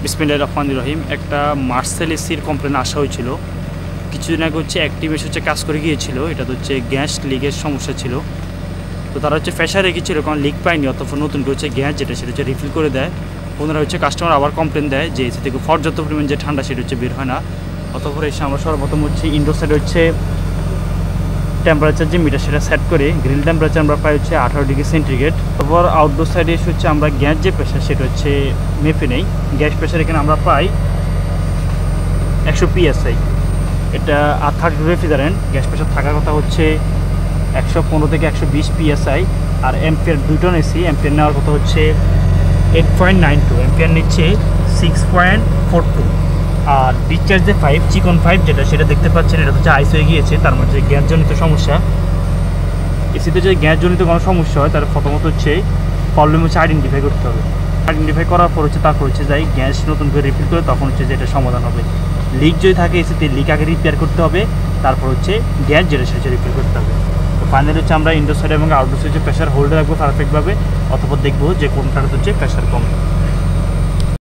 বিসমিল্লাহির রহমানির রহিম। একটা মার্সেল এসির কমপ্লেন আসা হয়েছিল কিছুদিন আগে। হচ্ছে অ্যাক্টিভ এসে কাজ করে গিয়েছিল। এটা হচ্ছে গ্যাস লিকের সমস্যা ছিল। তো তারা হচ্ছে ফ্রেশার রেখেছিল, কারণ লিক পায়নি, অথবা নতুন করে হচ্ছে গ্যাস যেটা সেটা হচ্ছে রিফিল করে দেয়। ওনারা হচ্ছে কাস্টমার আবার কমপ্লেন দেয় যে এসি থেকে পর্যাপ্ত পরিমাণ যে ঠান্ডা সেটা হচ্ছে বের হয় না। অতঃপর এসে আমরা সর্বপ্রথম হচ্ছে ইনডোর সাইডে হচ্ছে টেম্পারেচার যে মিটার সেটা সেট করে গ্রিল টেম্পারেচার আমরা পাই হচ্ছে 18°C। তারপর আউটডোর সাইডে এসে হচ্ছে আমরা গ্যাস যে প্রেশার সেটা হচ্ছে মেপে নেই। গ্যাস প্রেশার এখানে আমরা পাই 100 PSI। এটা আর্থার রেফ্রিজারেন্ট, গ্যাস প্রেশার থাকার কথা হচ্ছে 115 থেকে 120 PSI। আর এম্পিয়ার 2 টন এসি, এম্পিয়ার নেওয়ার কথা হচ্ছে 8.92, এম্পিয়ার নিচ্ছে 6.42। আর ডিসচার্জ যে 5 চিকন 5 যেটা সেটা দেখতে পাচ্ছেন, এটা হচ্ছে আইস হয়ে গিয়েছে। তার মধ্যে গ্যাসজনিত সমস্যা। এসিতে যদি গ্যাসজনিত কোনো সমস্যা হয় তাহলে প্রথমত হচ্ছে প্রবলেম হচ্ছে আইডেন্টিফাই করতে হবে। আইডেন্টিফাই করার পর হচ্ছে তারপর হচ্ছে যাই গ্যাস নতুন করে রিফিল করে, তখন হচ্ছে যেটা সমাধান হবে। লিক যদি থাকে এসিতে, লিক আগে রিপেয়ার করতে হবে, তারপর হচ্ছে গ্যাস যেটা সেটা রিফিল করতে হবে। তো ফাইনালি হচ্ছে আমরা ইনডোর সাইড এবং আউটডোর সাইডে প্রেশার হোল্ড রাখবো পারফেক্টভাবে, অথবা দেখবো যে কোনটাতে হচ্ছে প্রেশার কম।